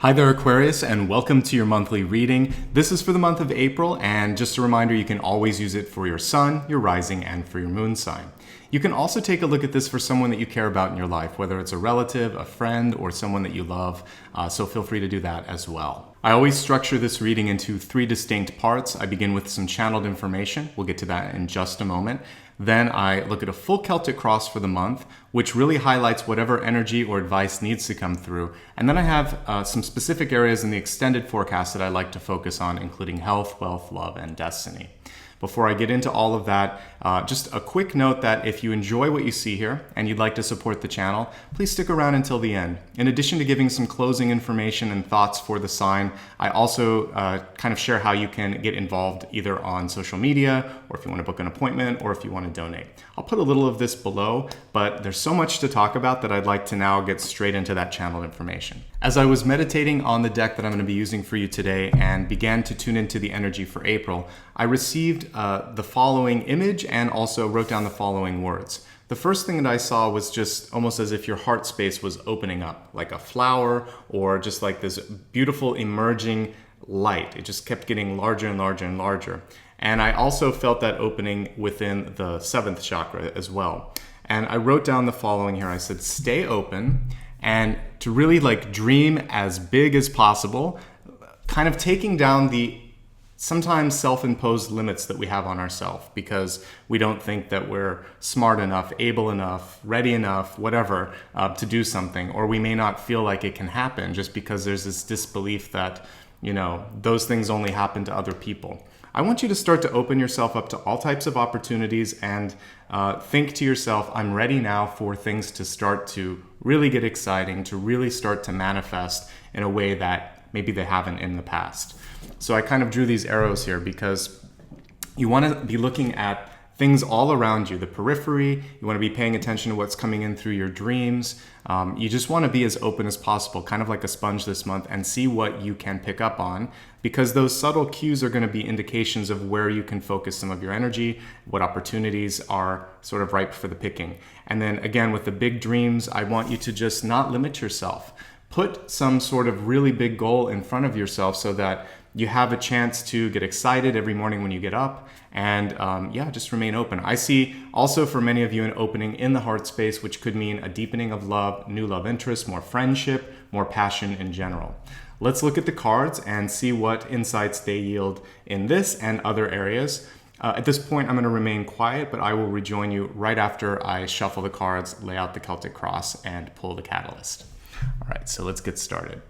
Hi there, Aquarius, and welcome to your monthly reading. This is for the month of April, and just a reminder, you can always use it for your sun, your rising, and for your moon sign. You can also take a look at this for someone that you care about in your life, whether it's a relative, a friend, or someone that you love, so feel free to do that as well. I always structure this reading into 3 distinct parts. I begin with some channeled information. We'll get to that in just a moment. Then I look at a full Celtic cross for the month, which really highlights whatever energy or advice needs to come through. And then I have some specific areas in the extended forecast that I like to focus on, including health, wealth, love, and destiny. Before I get into all of that, just a quick note that if you enjoy what you see here and you'd like to support the channel, please stick around until the end. In addition to giving some closing information and thoughts for the sign, I also kind of share how you can get involved either on social media, or if you want to book an appointment, or if you want to donate. I'll put a little of this below, but there's so much to talk about that I'd like to now get straight into that channeled information. As I was meditating on the deck that I'm going to be using for you today and began to tune into the energy for April, I received the following image and also wrote down the following words. The first thing that I saw was just almost as if your heart space was opening up, like a flower or just like this beautiful emerging light. It just kept getting larger and larger and larger. And I also felt that opening within the 7th chakra as well. And I wrote down the following here. I said, stay open and to really like dream as big as possible, kind of taking down the sometimes self-imposed limits that we have on ourselves because we don't think that we're smart enough, able enough, ready enough, whatever, to do something. Or we may not feel like it can happen just because there's this disbelief that, you know, those things only happen to other people. I want you to start to open yourself up to all types of opportunities and think to yourself, I'm ready now for things to start to really get exciting, to really start to manifest in a way that maybe they haven't in the past. So I kind of drew these arrows here because you want to be looking at things all around you, the periphery. You want to be paying attention to what's coming in through your dreams. You just want to be as open as possible, kind of like a sponge this month, and see what you can pick up on, because those subtle cues are going to be indications of where you can focus some of your energy, what opportunities are sort of ripe for the picking. And then again, with the big dreams, I want you to just not limit yourself. Put some sort of really big goal in front of yourself so that you have a chance to get excited every morning when you get up and just remain open. I see also for many of you an opening in the heart space, which could mean a deepening of love, new love interest, more friendship, more passion in general. Let's look at the cards and see what insights they yield in this and other areas. At this point, I'm going to remain quiet, but I will rejoin you right after I shuffle the cards, lay out the Celtic cross, and pull the catalyst. All right, so let's get started.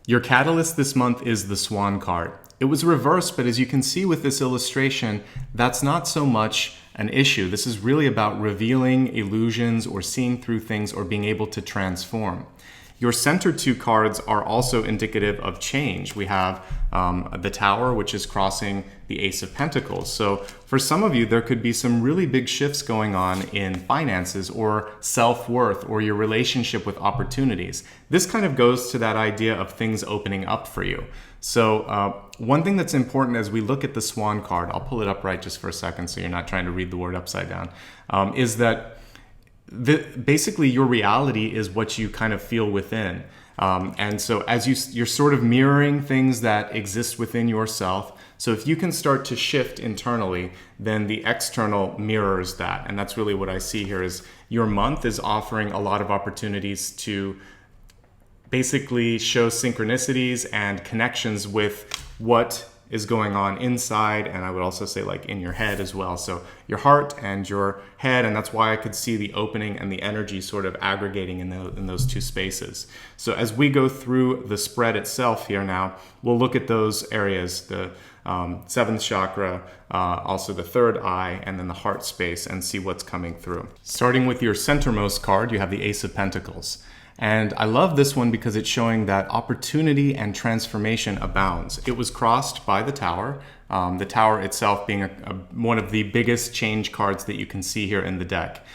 Your catalyst this month is the Swan card. It was reversed, but as you can see with this illustration, that's not so much an issue. This is really about revealing illusions or seeing through things or being able to transform. Your center 2 cards are also indicative of change. We have the Tower, which is crossing the Ace of Pentacles. So for some of you, there could be some really big shifts going on in finances or self-worth or your relationship with opportunities. This kind of goes to that idea of things opening up for you. So one thing that's important as we look at the Swan card, I'll pull it up right just for a second so you're not trying to read the word upside down, is that basically your reality is what you kind of feel within. And so as you're sort of mirroring things that exist within yourself. So if you can start to shift internally, then the external mirrors that. And that's really what I see here is your month is offering a lot of opportunities to basically show synchronicities and connections with what is going on inside, and I would also say like in your head as well. So your heart and your head, and that's why I could see the opening and the energy sort of aggregating in those two spaces. So as we go through the spread itself here now, we'll look at those areas, the seventh chakra, also the third eye, and then the heart space, and see what's coming through. Starting with your centermost card, you have the Ace of Pentacles. And I love this one because it's showing that opportunity and transformation abounds. It was crossed by the Tower itself being one of the biggest change cards that you can see here in the deck.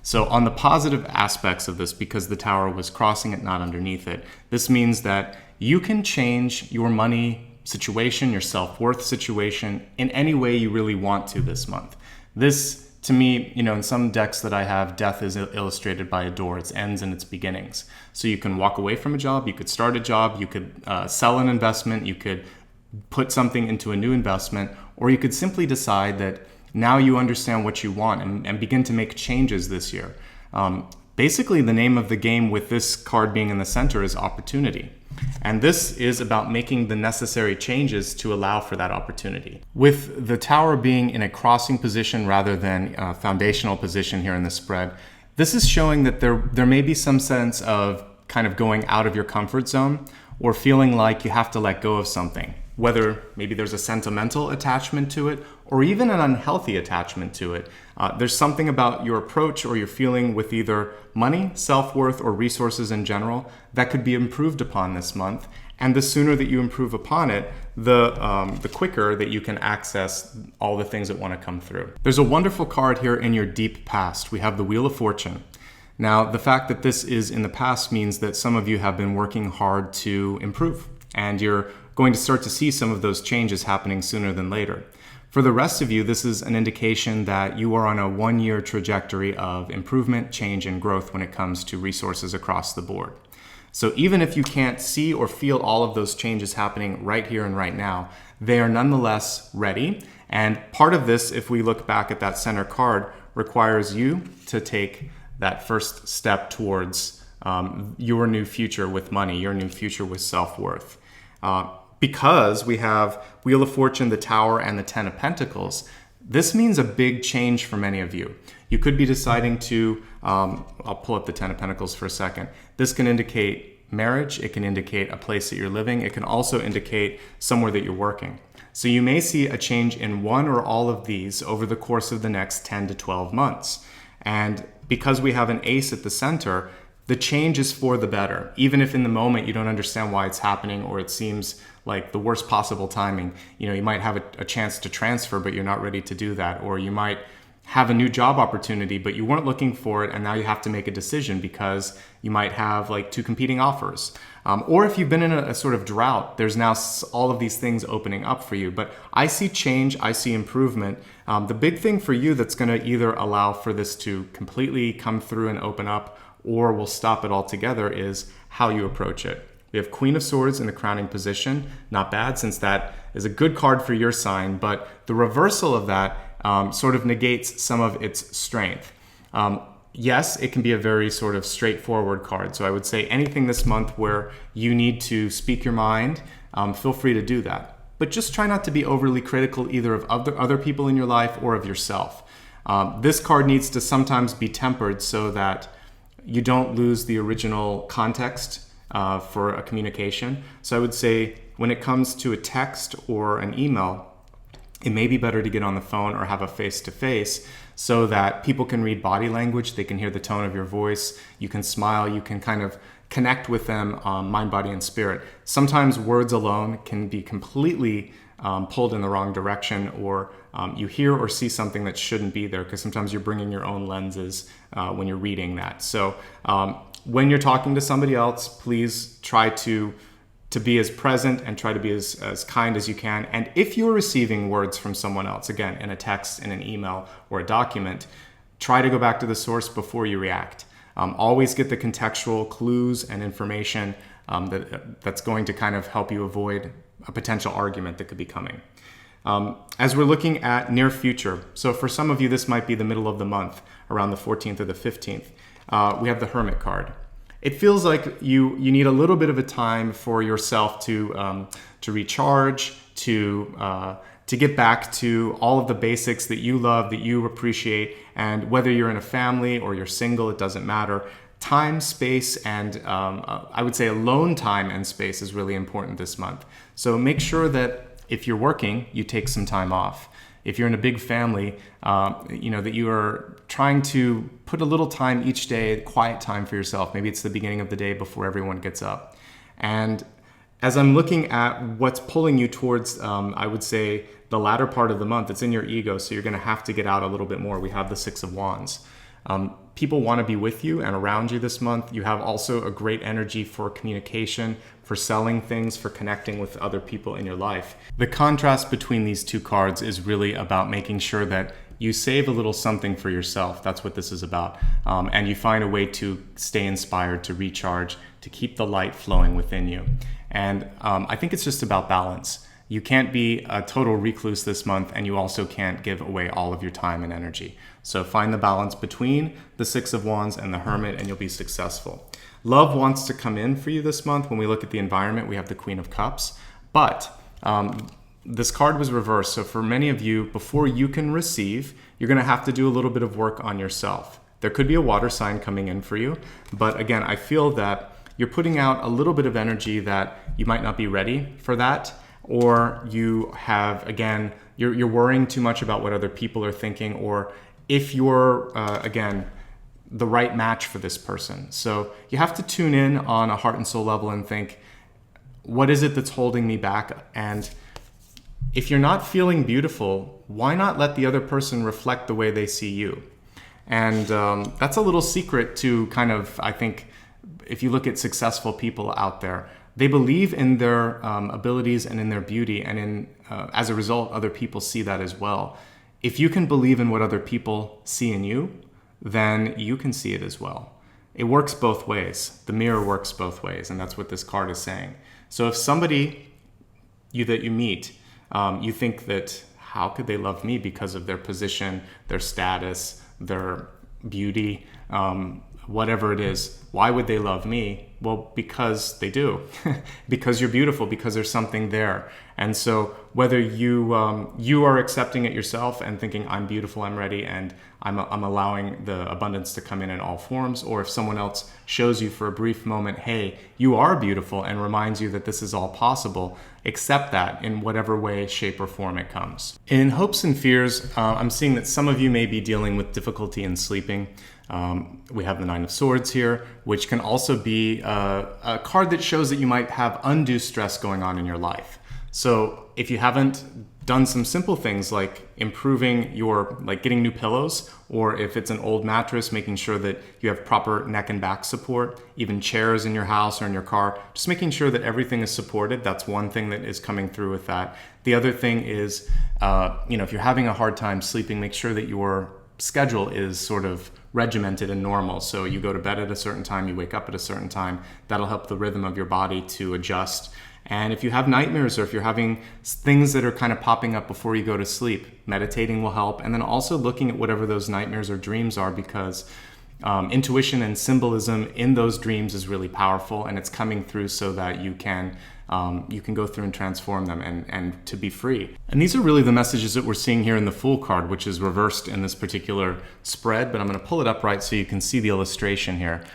So on the positive aspects of this, because the Tower was crossing it, not underneath it, this means that you can change your money situation, your self-worth situation, in any way you really want to this month. This, to me, in some decks that I have, death is illustrated by a door, its ends and its beginnings. So you can walk away from a job, you could start a job, you could sell an investment, you could put something into a new investment, or you could simply decide that now you understand what you want and begin to make changes this year. Basically, the name of the game with this card being in the center is opportunity. And this is about making the necessary changes to allow for that opportunity. With the Tower being in a crossing position rather than a foundational position here in the spread, this is showing that there may be some sense of kind of going out of your comfort zone or feeling like you have to let go of something. Whether maybe there's a sentimental attachment to it or even an unhealthy attachment to it. There's something about your approach or your feeling with either money, self-worth, or resources in general that could be improved upon this month. And the sooner that you improve upon it, the quicker that you can access all the things that want to come through. There's a wonderful card here in your deep past. We have the Wheel of Fortune. Now, the fact that this is in the past means that some of you have been working hard to improve, and you're going to start to see some of those changes happening sooner than later. For the rest of you, this is an indication that you are on a one-year trajectory of improvement, change, and growth when it comes to resources across the board. So even if you can't see or feel all of those changes happening right here and right now, they are nonetheless ready. And part of this, if we look back at that center card, requires you to take that first step towards your new future with money, your new future with self-worth. Because we have Wheel of Fortune, the Tower, and the Ten of Pentacles, this means a big change for many of you. You could be deciding to, I'll pull up the Ten of Pentacles for a second. This can indicate marriage, it can indicate a place that you're living, it can also indicate somewhere that you're working. So you may see a change in one or all of these over the course of the next 10 to 12 months. And because we have an ace at the center, the change is for the better. Even if in the moment you don't understand why it's happening or it seems like the worst possible timing, you might have a chance to transfer, but you're not ready to do that. Or you might have a new job opportunity, but you weren't looking for it, and now you have to make a decision because you might have like two competing offers. Or if you've been in a sort of drought, there's now all of these things opening up for you. But I see change, I see improvement. The big thing for you that's going to either allow for this to completely come through and open up, or will stop it altogether, is how you approach it. We have Queen of Swords in the crowning position. Not bad, since that is a good card for your sign, but the reversal of that sort of negates some of its strength. Yes, it can be a very sort of straightforward card. So I would say anything this month where you need to speak your mind, feel free to do that. But just try not to be overly critical either of other people in your life or of yourself. This card needs to sometimes be tempered so that you don't lose the original context for a communication. So I would say when it comes to a text or an email, it may be better to get on the phone or have a face-to-face so that people can read body language, they can hear the tone of your voice, you can smile, you can kind of connect with them mind, body, and spirit. Sometimes words alone can be completely pulled in the wrong direction, or you hear or see something that shouldn't be there, because sometimes you're bringing your own lenses when you're reading that. So when you're talking to somebody else, please try to be as present and try to be as kind as you can. And if you're receiving words from someone else, again, in a text, in an email, or a document, try to go back to the source before you react. Always get the contextual clues and information that's going to kind of help you avoid a potential argument that could be coming. As we're looking at near future, so for some of you, this might be the middle of the month, around the 14th or the 15th, we have the Hermit card. it feels like you need a little bit of a time for yourself to recharge, to get back to all of the basics that you love, that you appreciate. And whether you're in a family or you're single, it doesn't matter. Time, space, and I would say alone time and space is really important this month. So make sure that if you're working, you take some time off. If you're in a big family, that you are trying to put a little time each day, quiet time for yourself. Maybe it's the beginning of the day before everyone gets up. And as I'm looking at what's pulling you towards, I would say, the latter part of the month, it's in your ego, so you're going to have to get out a little bit more. We have the Six of Wands. People want to be with you and around you this month. You have also a great energy for communication, for selling things, for connecting with other people in your life. The contrast between these two cards is really about making sure that you save a little something for yourself. That's what this is about. And you find a way to stay inspired, to recharge, to keep the light flowing within you. And I think it's just about balance. You can't be a total recluse this month, and you also can't give away all of your time and energy. So find the balance between the Six of Wands and the Hermit, and you'll be successful. Love wants to come in for you this month. When we look at the environment, we have the Queen of Cups. But this card was reversed. So for many of you, before you can receive, you're going to have to do a little bit of work on yourself. There could be a water sign coming in for you. But again, I feel that you're putting out a little bit of energy that you might not be ready for that. Or you have, again, you're worrying too much about what other people are thinking, or if you're, again, the right match for this person. So you have to tune in on a heart and soul level and think, what is it that's holding me back? And if you're not feeling beautiful, why not let the other person reflect the way they see you? And that's a little secret to kind of, I think, if you look at successful people out there, they believe in their abilities and in their beauty, and as a result, other people see that as well. If you can believe in what other people see in you, then you can see it as well. It works both ways. The mirror works both ways, and that's what this card is saying. So if somebody that you meet, you think that, how could they love me because of their position, their status, their beauty, whatever it is, why would they love me? Well, because they do. Because you're beautiful, because there's something there. And so whether you are accepting it yourself and thinking, I'm beautiful, I'm ready, and I'm allowing the abundance to come in all forms, or if someone else shows you for a brief moment, hey, you are beautiful, and reminds you that this is all possible, accept that in whatever way, shape, or form it comes. In hopes and fears, I'm seeing that some of you may be dealing with difficulty in sleeping. We have the Nine of Swords here, which can also be a card that shows that you might have undue stress going on in your life. So if you haven't done some simple things like improving getting new pillows, or if it's an old mattress, making sure that you have proper neck and back support, even chairs in your house or in your car, just making sure that everything is supported. That's one thing that is coming through with that. The other thing is, if you're having a hard time sleeping, make sure that your schedule is sort of regimented and normal. So you go to bed at a certain time, you wake up at a certain time. That'll help the rhythm of your body to adjust. And if you have nightmares, or if you're having things that are kind of popping up before you go to sleep, meditating will help. And then also looking at whatever those nightmares or dreams are, because intuition and symbolism in those dreams is really powerful, and it's coming through so that you can go through and transform them and to be free. And these are really the messages that we're seeing here in the Fool card, which is reversed in this particular spread, but I'm going to pull it up right so you can see the illustration here.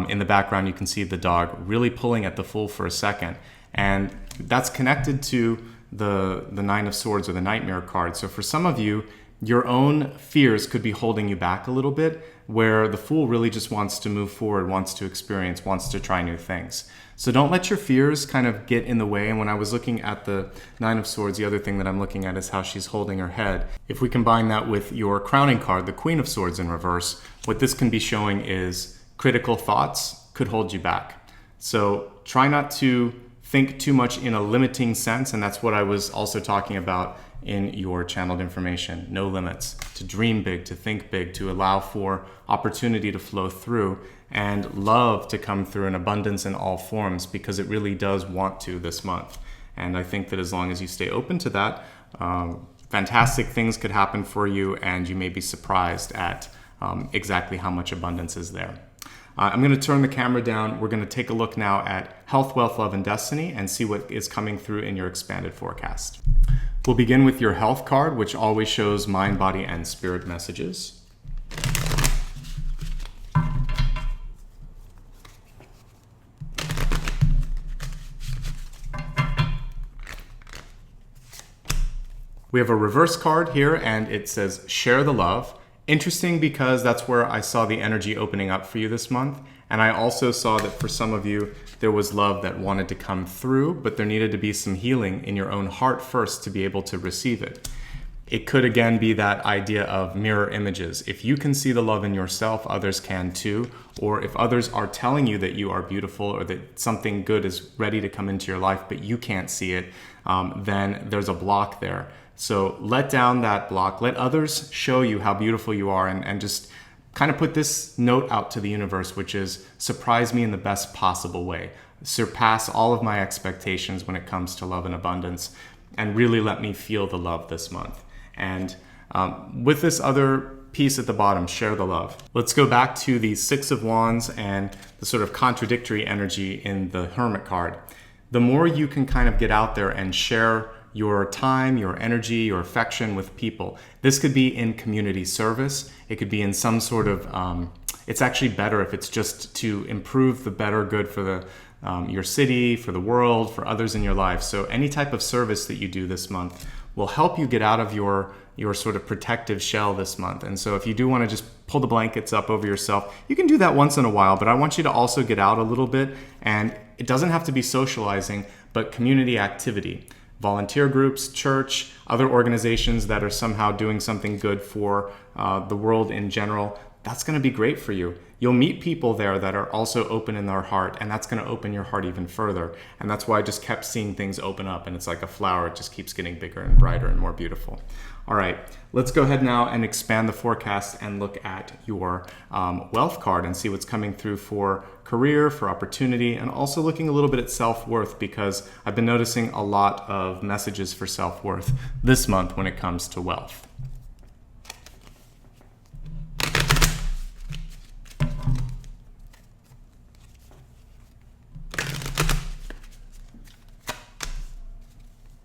In the background, you can see the dog really pulling at the Fool for a second. And that's connected to the Nine of Swords, or the Nightmare card. So for some of you, your own fears could be holding you back a little bit, where the Fool really just wants to move forward, wants to experience, wants to try new things. So don't let your fears kind of get in the way. And when I was looking at the Nine of Swords, the other thing that I'm looking at is how she's holding her head. If we combine that with your crowning card, the Queen of Swords in reverse, what this can be showing is critical thoughts could hold you back. So try not to think too much in a limiting sense, and that's what I was also talking about in your channeled information. No limits. To dream big, to think big, to allow for opportunity to flow through, and love to come through in abundance in all forms, because it really does want to this month. And I think that as long as you stay open to that, fantastic things could happen for you, and you may be surprised at exactly how much abundance is there. I'm going to turn the camera down. We're going to take a look now at health, wealth, love, and destiny and see what is coming through in your expanded forecast. We'll begin with your health card, which always shows mind, body, and spirit messages. We have a reverse card here, and it says share the love. Interesting, because that's where I saw the energy opening up for you this month. And I also saw that for some of you, there was love that wanted to come through, but there needed to be some healing in your own heart first to be able to receive it. It could again be that idea of mirror images. If you can see the love in yourself, others can too. Or if others are telling you that you are beautiful or that something good is ready to come into your life, but you can't see it, then there's a block there. So let down that block. Let others show you how beautiful you are, and just kind of put this note out to the universe, which is surprise me in the best possible way. Surpass all of my expectations when it comes to love and abundance, and really let me feel the love this month. And with this other piece at the bottom, share the love. Let's go back to the Six of Wands and the sort of contradictory energy in the Hermit card. The more you can kind of get out there and share your time, your energy, your affection with people. This could be in community service. It could be in some sort of, it's actually better if it's just to improve the better good for your city, for the world, for others in your life. So any type of service that you do this month will help you get out of your sort of protective shell this month. And so if you do want to just pull the blankets up over yourself, you can do that once in a while, but I want you to also get out a little bit. And it doesn't have to be socializing, but community activity. Volunteer groups, church, other organizations that are somehow doing something good for the world in general, that's going to be great for you. You'll meet people there that are also open in their heart, and that's going to open your heart even further. And that's why I just kept seeing things open up, and it's like a flower. It just keeps getting bigger and brighter and more beautiful. All right, let's go ahead now and expand the forecast and look at your wealth card and see what's coming through for career, for opportunity, and also looking a little bit at self-worth, because I've been noticing a lot of messages for self-worth this month when it comes to wealth.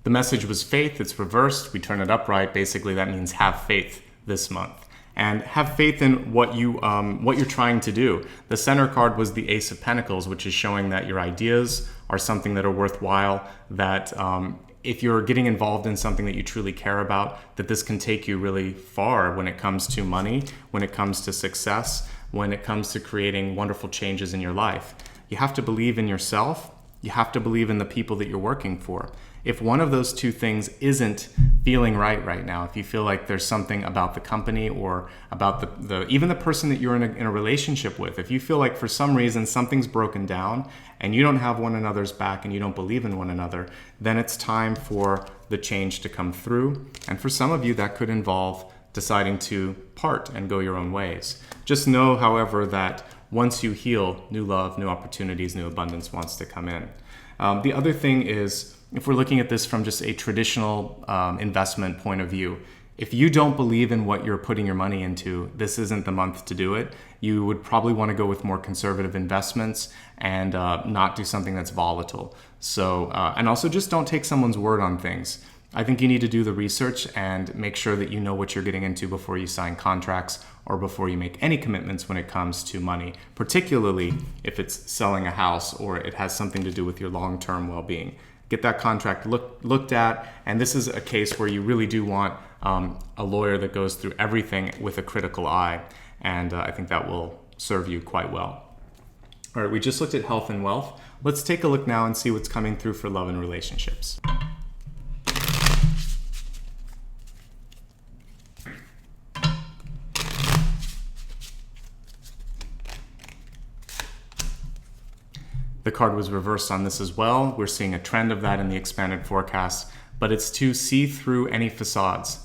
The message was faith. It's reversed. We turn it upright. Basically, that means have faith this month, and have faith in what you're trying to do. The center card was the Ace of Pentacles, which is showing that your ideas are something that are worthwhile, that if you're getting involved in something that you truly care about, that this can take you really far when it comes to money, when it comes to success, when it comes to creating wonderful changes in your life. You have to believe in yourself. You have to believe in the people that you're working for. If one of those two things isn't feeling right now, if you feel like there's something about the company or about even the person that you're in a relationship with, if you feel like for some reason something's broken down and you don't have one another's back and you don't believe in one another, then it's time for the change to come through. And for some of you, that could involve deciding to part and go your own ways. Just know, however, that once you heal, new love, new opportunities, new abundance wants to come in. The other thing is, if we're looking at this from just a traditional investment point of view, if you don't believe in what you're putting your money into, this isn't the month to do it. You would probably want to go with more conservative investments and not do something that's volatile. So, and also just don't take someone's word on things. I think you need to do the research and make sure that you know what you're getting into before you sign contracts or before you make any commitments when it comes to money, particularly if it's selling a house or it has something to do with your long-term well-being. Get that contract looked at, and this is a case where you really do want a lawyer that goes through everything with a critical eye, and I think that will serve you quite well. All right, we just looked at health and wealth. Let's take a look now and see what's coming through for love and relationships. The card was reversed on this as well. We're seeing a trend of that in the expanded forecast, but it's to see through any facades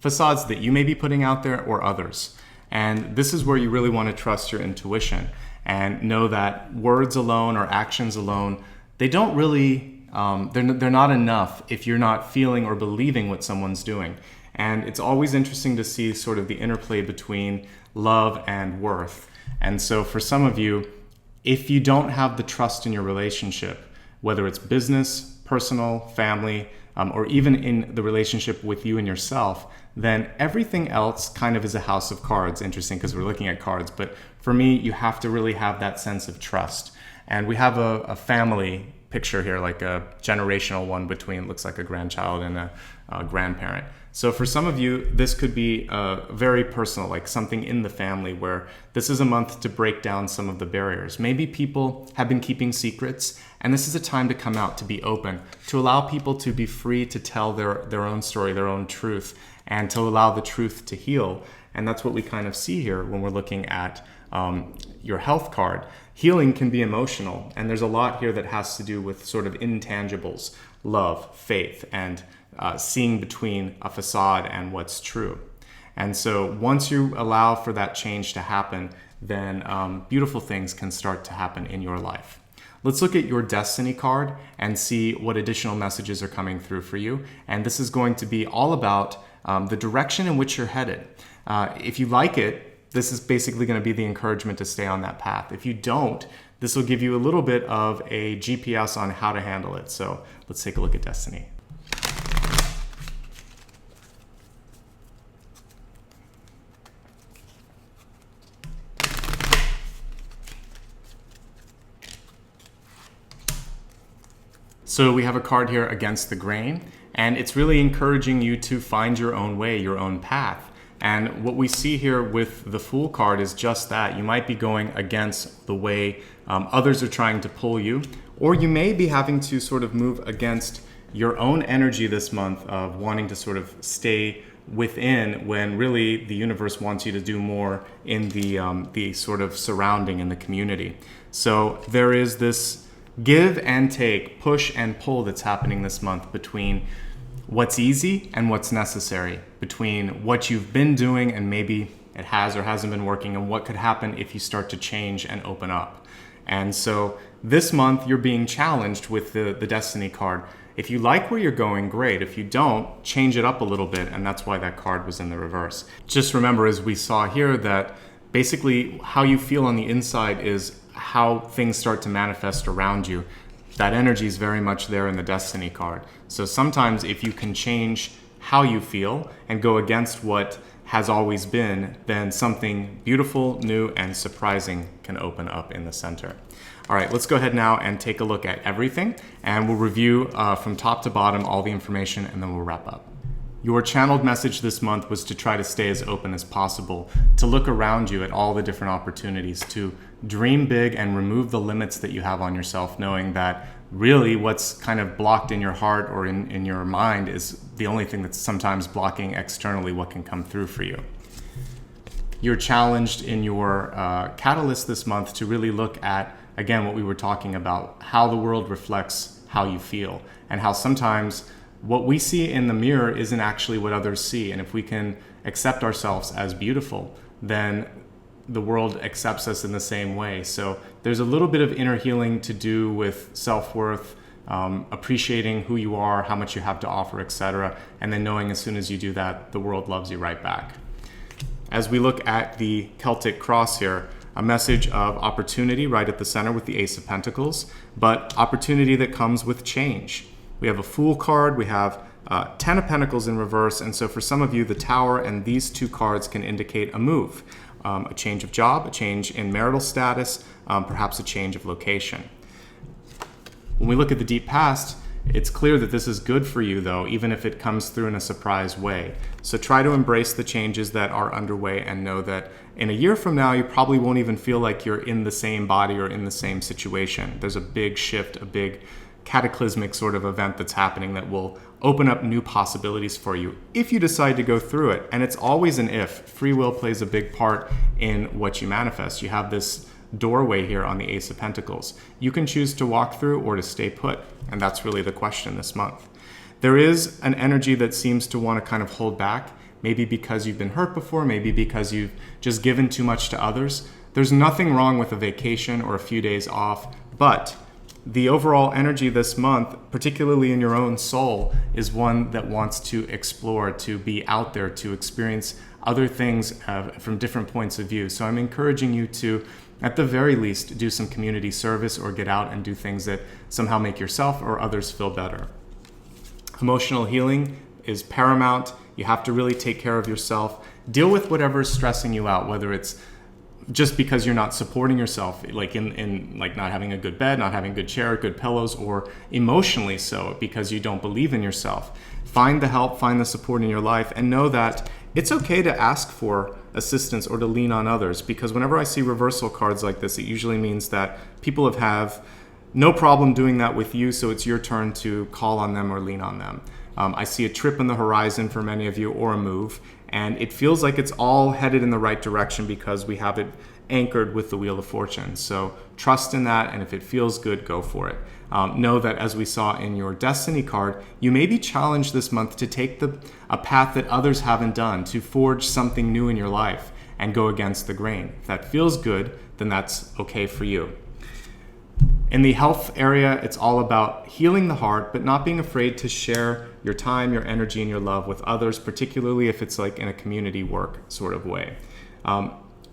that you may be putting out there or others. And this is where you really want to trust your intuition and know that words alone or actions alone, they don't really, they're not enough if you're not feeling or believing what someone's doing. And it's always interesting to see sort of the interplay between love and worth. And so for some of you, if you don't have the trust in your relationship, whether it's business, personal, family, or even in the relationship with you and yourself, then everything else kind of is a house of cards. Interesting, because we're looking at cards, but for me, you have to really have that sense of trust. And we have a family picture here, like a generational one between, looks like a grandchild and a grandparent. So for some of you, this could be very personal, like something in the family where this is a month to break down some of the barriers. Maybe people have been keeping secrets, and this is a time to come out, to be open, to allow people to be free to tell their own story, their own truth, and to allow the truth to heal. And that's what we kind of see here when we're looking at your health card. Healing can be emotional, and there's a lot here that has to do with sort of intangibles, love, faith, and seeing between a facade and what's true. And so once you allow for that change to happen, then beautiful things can start to happen in your life. Let's look at your destiny card and see what additional messages are coming through for you. And this is going to be all about the direction in which you're headed. If you like it, this is basically going to be the encouragement to stay on that path. If you don't, this will give you a little bit of a GPS on how to handle it. So let's take a look at destiny. So we have a card here, Against the Grain, and it's really encouraging you to find your own way, your own path. And what we see here with the Fool card is just that. You might be going against the way others are trying to pull you, or you may be having to sort of move against your own energy this month of wanting to sort of stay within when really the universe wants you to do more in the sort of surrounding in the community. So there is this give and take, push and pull that's happening this month between what's easy and what's necessary, between what you've been doing and maybe it has or hasn't been working, and what could happen if you start to change and open up. And so this month you're being challenged with the destiny card. If you like where you're going, great. If you don't, change it up a little bit, and that's why that card was in the reverse. Just remember, as we saw here, that basically how you feel on the inside is how things start to manifest around you. That energy is very much there in the destiny card. So sometimes if you can change how you feel and go against what has always been, then something beautiful, new, and surprising can open up in the center. All right, let's go ahead now and take a look at everything, and we'll review from top to bottom all the information, and then we'll wrap up. Your channeled message this month was to try to stay as open as possible, to look around you at all the different opportunities, to dream big and remove the limits that you have on yourself, knowing that really what's kind of blocked in your heart or in your mind is the only thing that's sometimes blocking externally what can come through for you. You're challenged in your catalyst this month to really look at, again, what we were talking about, how the world reflects how you feel, and how sometimes what we see in the mirror isn't actually what others see. And if we can accept ourselves as beautiful, then the world accepts us in the same way. So there's a little bit of inner healing to do with self-worth, appreciating who you are, how much you have to offer, etc. And then knowing as soon as you do that, the world loves you right back. As we look at the Celtic cross here, a message of opportunity right at the center with the Ace of Pentacles, but opportunity that comes with change. We have a Fool card, we have 10 of Pentacles in reverse, and so for some of you, the Tower and these two cards can indicate a move, a change of job, a change in marital status, perhaps a change of location. When we look at the deep past, it's clear that this is good for you though, even if it comes through in a surprise way. So try to embrace the changes that are underway and know that in a year from now, you probably won't even feel like you're in the same body or in the same situation. There's a big shift, a big cataclysmic sort of event that's happening that will open up new possibilities for you if you decide to go through it. And it's always an if. Free will plays a big part in what you manifest. You have this doorway here on the Ace of Pentacles. You can choose to walk through or to stay put. And that's really the question this month. There is an energy that seems to want to kind of hold back, maybe because you've been hurt before, maybe because you've just given too much to others. There's nothing wrong with a vacation or a few days off, but the overall energy this month, particularly in your own soul, is one that wants to explore, to be out there, to experience other things from different points of view. So I'm encouraging you to, at the very least, do some community service or get out and do things that somehow make yourself or others feel better. Emotional healing is paramount. You have to really take care of yourself. Deal with whatever is stressing you out, whether it's just because you're not supporting yourself, like in like not having a good bed, not having a good chair, good pillows, or emotionally so because you don't believe in yourself. Find the help, find the support in your life, and know that it's okay to ask for assistance or to lean on others, because whenever I see reversal cards like this, it usually means that people have no problem doing that with you, so it's your turn to call on them or lean on them. I see a trip on the horizon for many of you, or a move, and it feels like it's all headed in the right direction because we have it anchored with the Wheel of Fortune. So trust in that, and if it feels good, go for it. Know that, as we saw in your Destiny card, you may be challenged this month to take a path that others haven't done, to forge something new in your life and go against the grain. If that feels good, then that's okay for you. In the health area, it's all about healing the heart, but not being afraid to share your time, your energy, and your love with others, particularly if it's like in a community work sort of way.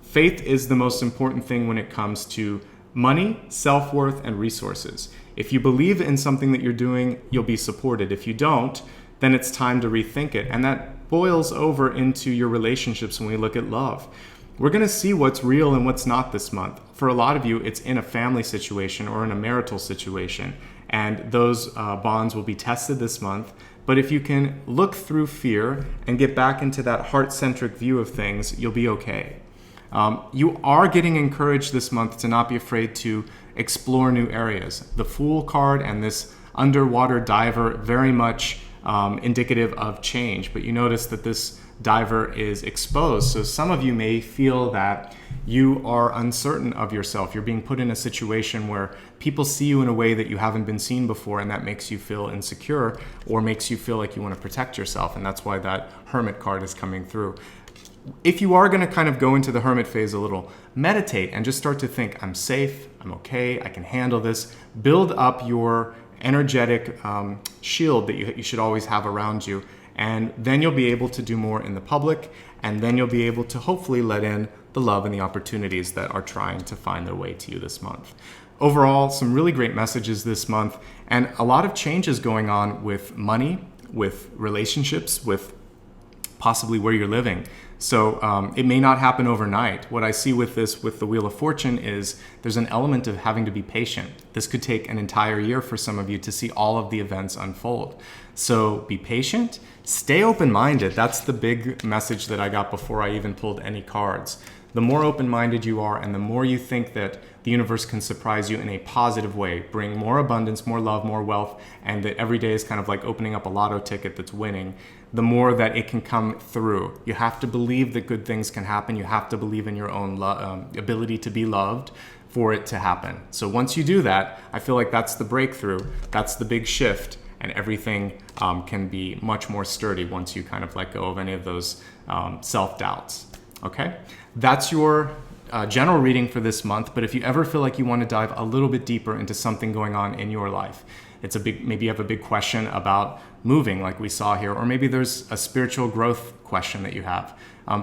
Faith is the most important thing when it comes to money, self-worth, and resources. If you believe in something that you're doing, you'll be supported. If you don't, then it's time to rethink it. And that boils over into your relationships when we look at love. We're going to see what's real and what's not this month. For a lot of you, it's in a family situation or in a marital situation, and those bonds will be tested this month. But if you can look through fear and get back into that heart-centric view of things, you'll be okay. You are getting encouraged this month to not be afraid to explore new areas. The Fool card and this underwater diver, very much indicative of change, but you notice that this diver is exposed. So some of you may feel that you are uncertain of yourself. You're being put in a situation where people see you in a way that you haven't been seen before, and that makes you feel insecure or makes you feel like you want to protect yourself. And that's why that Hermit card is coming through. If you are going to kind of go into the hermit phase a little, meditate and just start to think, I'm safe, I'm okay, I can handle this. Build up your energetic shield that you should always have around you. And then you'll be able to do more in the public, and then you'll be able to hopefully let in the love and the opportunities that are trying to find their way to you this month. Overall, some really great messages this month, and a lot of changes going on with money, with relationships, with possibly where you're living. So it may not happen overnight. What I see with the Wheel of Fortune is there's an element of having to be patient. This could take an entire year for some of you to see all of the events unfold. So be patient, stay open-minded. That's the big message that I got before I even pulled any cards. The more open-minded you are, and the more you think that the universe can surprise you in a positive way, bring more abundance, more love, more wealth, and that every day is kind of like opening up a lotto ticket that's winning, the more that it can come through. You have to believe that good things can happen. You have to believe in your own ability to be loved for it to happen. So once you do that, I feel like that's the breakthrough, that's the big shift, and everything can be much more sturdy once you kind of let go of any of those self-doubts. Okay? That's your general reading for this month, but if you ever feel like you want to dive a little bit deeper into something going on in your life, maybe you have a big question about moving like we saw here, or maybe there's a spiritual growth question that you have,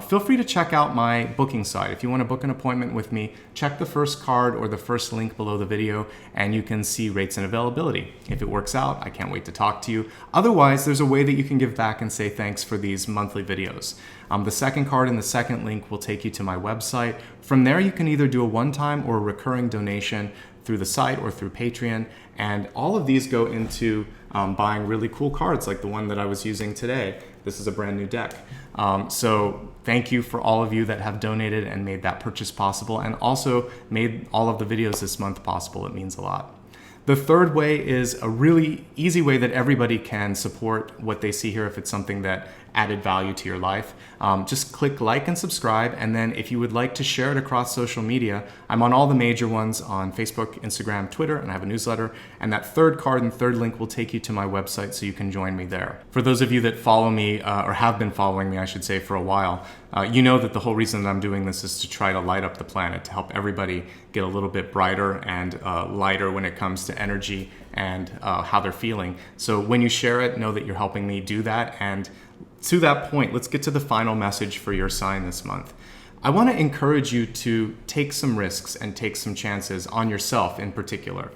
feel free to check out my booking site. If you want to book an appointment with me, check the first card or the first link below the video, and you can see rates and availability. If it works out, I can't wait to talk to you. Otherwise, there's a way that you can give back and say thanks for these monthly videos. The second card and the second link will take you to my website. From there, you can either do a one-time or a recurring donation through the site or through Patreon, and all of these go into buying really cool cards like the one that I was using today. This is a brand new deck. So thank you for all of you that have donated and made that purchase possible, and also made all of the videos this month possible. It means a lot. The third way is a really easy way that everybody can support what they see here if it's something that added value to your life. Just click like and subscribe, and then if you would like to share it across social media, I'm on all the major ones on Facebook, Instagram, Twitter, and I have a newsletter, and that third card and third link will take you to my website so you can join me there. For those of you that follow me, or have been following me, I should say, for a while, you know that the whole reason that I'm doing this is to try to light up the planet, to help everybody get a little bit brighter and lighter when it comes to energy and how they're feeling. So when you share it, know that you're helping me do that. And to that point, let's get to the final message for your sign this month. I want to encourage you to take some risks and take some chances on yourself in particular.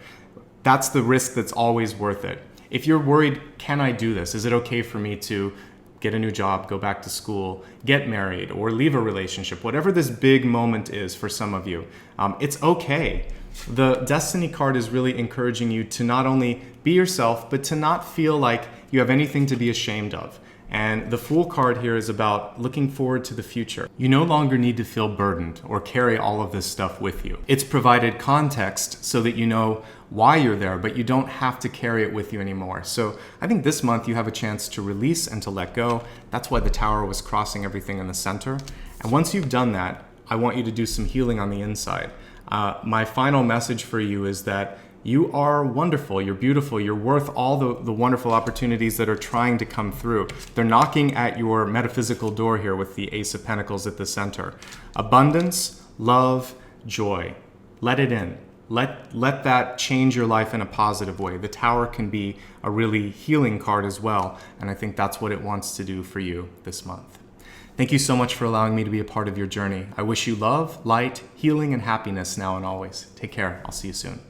That's the risk that's always worth it. If you're worried, can I do this? Is it okay for me to get a new job, go back to school, get married, or leave a relationship? Whatever this big moment is for some of you, it's okay. The Destiny card is really encouraging you to not only be yourself, but to not feel like you have anything to be ashamed of. And the Fool card here is about looking forward to the future. You no longer need to feel burdened or carry all of this stuff with you. It's provided context so that you know why you're there, but you don't have to carry it with you anymore. So I think this month you have a chance to release and to let go. That's why the Tower was crossing everything in the center. And once you've done that, I want you to do some healing on the inside. My final message for you is that you are wonderful, you're beautiful, you're worth all the wonderful opportunities that are trying to come through. They're knocking at your metaphysical door here with the Ace of Pentacles at the center. Abundance, love, joy. Let it in. Let that change your life in a positive way. The Tower can be a really healing card as well, and I think that's what it wants to do for you this month. Thank you so much for allowing me to be a part of your journey. I wish you love, light, healing, and happiness now and always. Take care. I'll see you soon.